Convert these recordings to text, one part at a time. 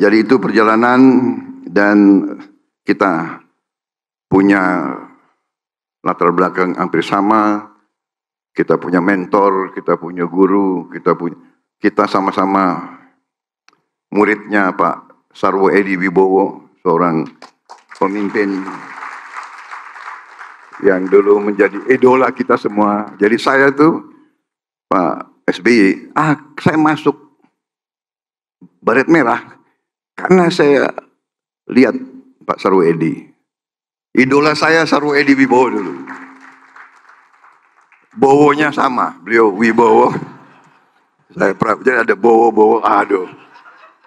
Jadi itu perjalanan, dan kita punya latar belakang hampir sama, kita punya mentor, kita punya guru, kita sama-sama muridnya Pak Sarwo Edi Wibowo, seorang pemimpin yang dulu menjadi idola kita semua. Jadi saya tuh Pak SBY, saya masuk Baret Merah karena saya lihat Pak Sarwo Edi. Idola saya Sarwo Edi Wibowo dulu. Bowonya sama, beliau Wibowo. Saya jadi ada Bowo, aduh.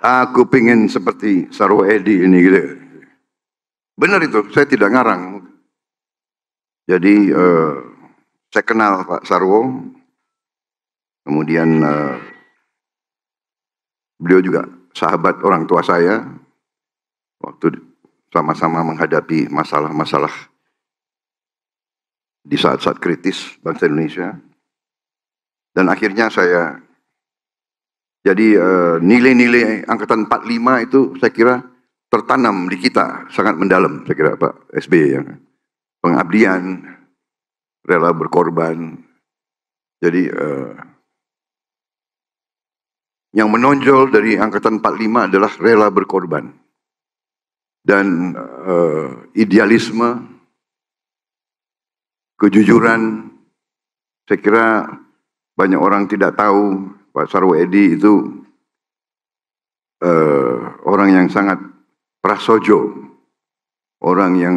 Aku pingin seperti Sarwo Edi ini gitu. Benar itu, saya tidak ngarang. Jadi saya kenal Pak Sarwo. Kemudian beliau juga sahabat orang tua saya. Waktu sama-sama menghadapi masalah-masalah di saat-saat kritis bangsa Indonesia. Dan akhirnya saya, jadi nilai-nilai angkatan 45 itu saya kira tertanam di kita, sangat mendalam saya kira Pak SBY. Ya. Pengabdian, rela berkorban. Jadi yang menonjol dari angkatan 45 adalah rela berkorban. Dan idealisme, kejujuran. Saya kira banyak orang tidak tahu Pak Sarwo Edi itu orang yang sangat prasojo, orang yang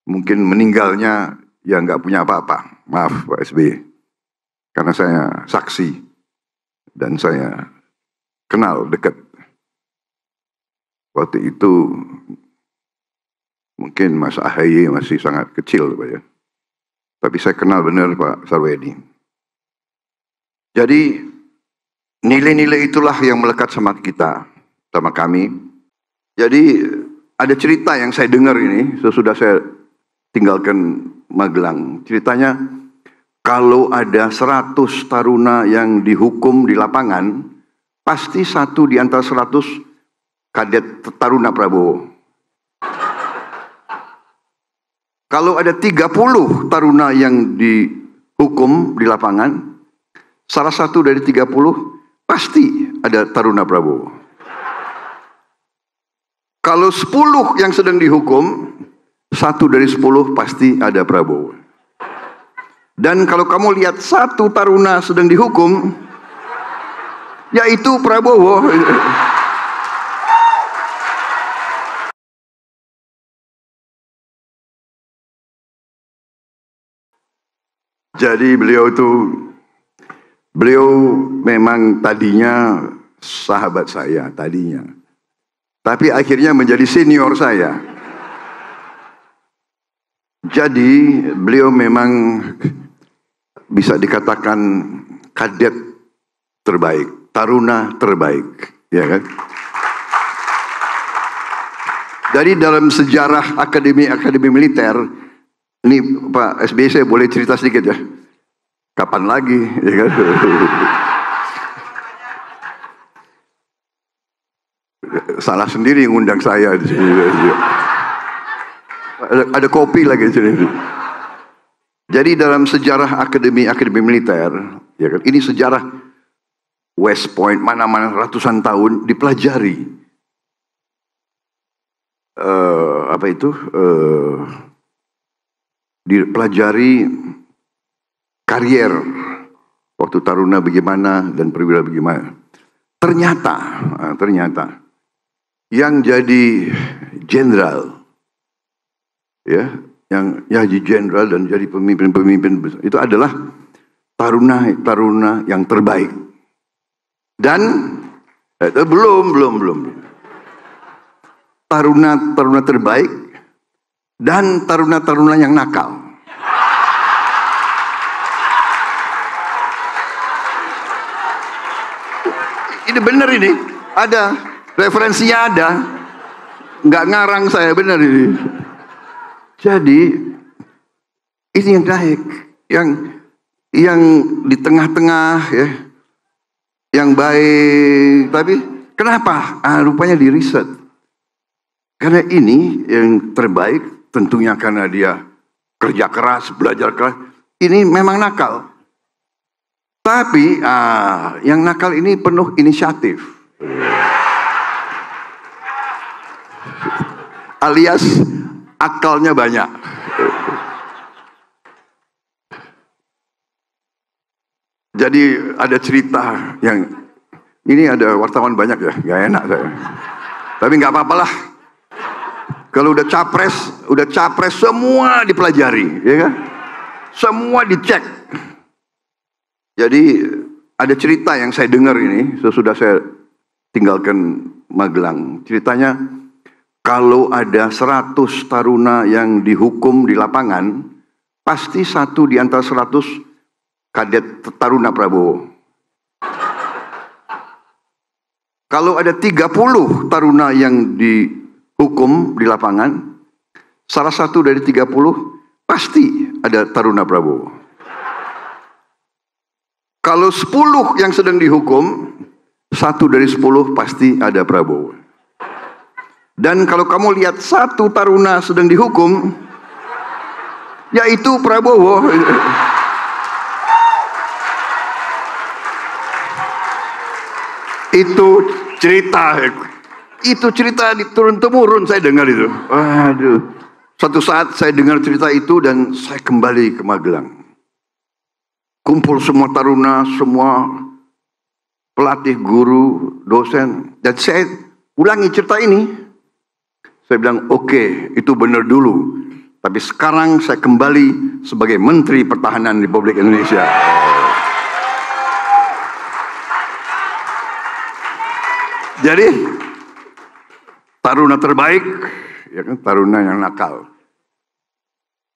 mungkin meninggalnya ya nggak punya apa-apa. Maaf Pak SBY, karena saya saksi dan saya kenal dekat. Waktu itu mungkin Mas AHY masih sangat kecil Pak ya. Tapi saya kenal benar Pak Sarwo Edi. Jadi nilai-nilai itulah yang melekat sama kita, sama kami. Jadi ada cerita yang saya dengar ini sesudah saya tinggalkan Magelang. Ceritanya kalau ada 100 taruna yang dihukum di lapangan, pasti satu di antara 100 kadet taruna Prabowo. Kalau ada 30 taruna yang dihukum di lapangan, salah satu dari 30 pasti ada taruna Prabowo. Kalau 10 yang sedang dihukum, satu dari 10 pasti ada Prabowo. Dan kalau kamu lihat satu taruna sedang dihukum, yaitu Prabowo. Jadi beliau memang tadinya sahabat saya, tadinya. Tapi akhirnya menjadi senior saya. Jadi beliau memang bisa dikatakan kadet terbaik, taruna terbaik, ya kan? Jadi dalam sejarah akademi militer, ini Pak SBY saya boleh cerita sedikit ya? Kapan lagi, ya kan? Salah sendiri ngundang saya di sini. Ada kopi lagi di sini. Jadi dalam sejarah akademi militer, ya kan? Ini sejarah West Point, mana-mana ratusan tahun dipelajari. Dipelajari karier waktu taruna bagaimana dan perwira bagaimana. Ternyata yang jadi jenderal, ya, yang jadi jenderal dan jadi pemimpin itu adalah taruna yang terbaik. Dan belum taruna terbaik dan taruna yang nakal. Ini benar, ini ada referensinya, ada, nggak ngarang saya, benar ini. Jadi ini yang baik, yang di tengah-tengah ya, yang baik, tapi Kenapa? Rupanya di riset. Karena ini yang terbaik tentunya karena dia kerja keras, belajar keras. Ini memang nakal. Tapi yang nakal ini penuh inisiatif. Alias akalnya banyak. Jadi ada cerita yang ini ada wartawan banyak ya, nggak enak saya. Tapi nggak apa-apalah. Kalau udah capres semua dipelajari, ya kan? Semua dicek. Jadi ada cerita yang saya dengar ini sesudah saya tinggalkan Magelang. Ceritanya kalau ada 100 taruna yang dihukum di lapangan, pasti satu di antara 100 kadet taruna Prabowo. Kalau ada 30 taruna yang dihukum di lapangan, salah satu dari 30 pasti ada taruna Prabowo. Kalau 10 yang sedang dihukum, satu dari 10 pasti ada Prabowo. Dan kalau kamu lihat satu taruna sedang dihukum, yaitu Prabowo. Itu cerita turun-temurun saya dengar itu. Waduh. Suatu saat saya dengar cerita itu dan saya kembali ke Magelang. Kumpul semua taruna, semua pelatih, guru, dosen. Dan saya ulangi cerita ini. Saya bilang, oke, itu benar dulu. Tapi sekarang saya kembali sebagai Menteri Pertahanan Republik Indonesia. Jadi, taruna terbaik, ya kan, taruna yang nakal.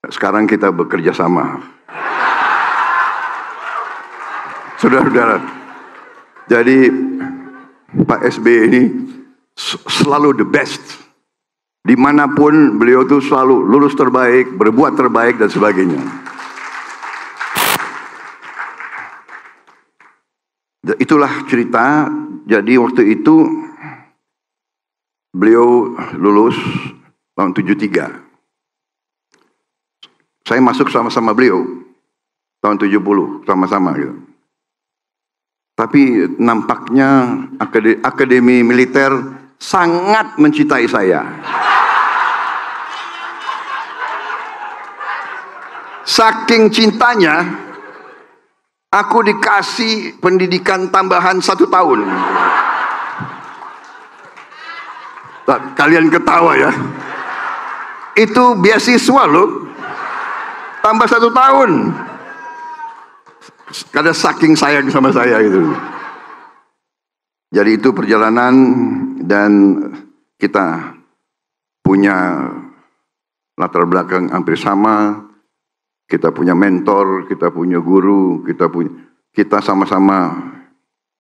Sekarang kita bekerja sama. Saudara-saudara, jadi Pak SBY ini selalu the best. Dimanapun beliau tuh selalu lulus terbaik, berbuat terbaik dan sebagainya. Itulah cerita. Jadi waktu itu beliau lulus tahun 73. Saya masuk sama-sama beliau tahun 70 sama-sama gitu. Tapi nampaknya Akademi Militer sangat mencintai saya. Saking cintanya, aku dikasih pendidikan tambahan 1 tahun. Kalian ketawa ya. Itu beasiswa loh. Tambah 1 tahun. Karena saking sayang sama saya gitu. Jadi itu perjalanan dan kita punya latar belakang hampir sama. Kita punya mentor, kita punya guru, kita sama-sama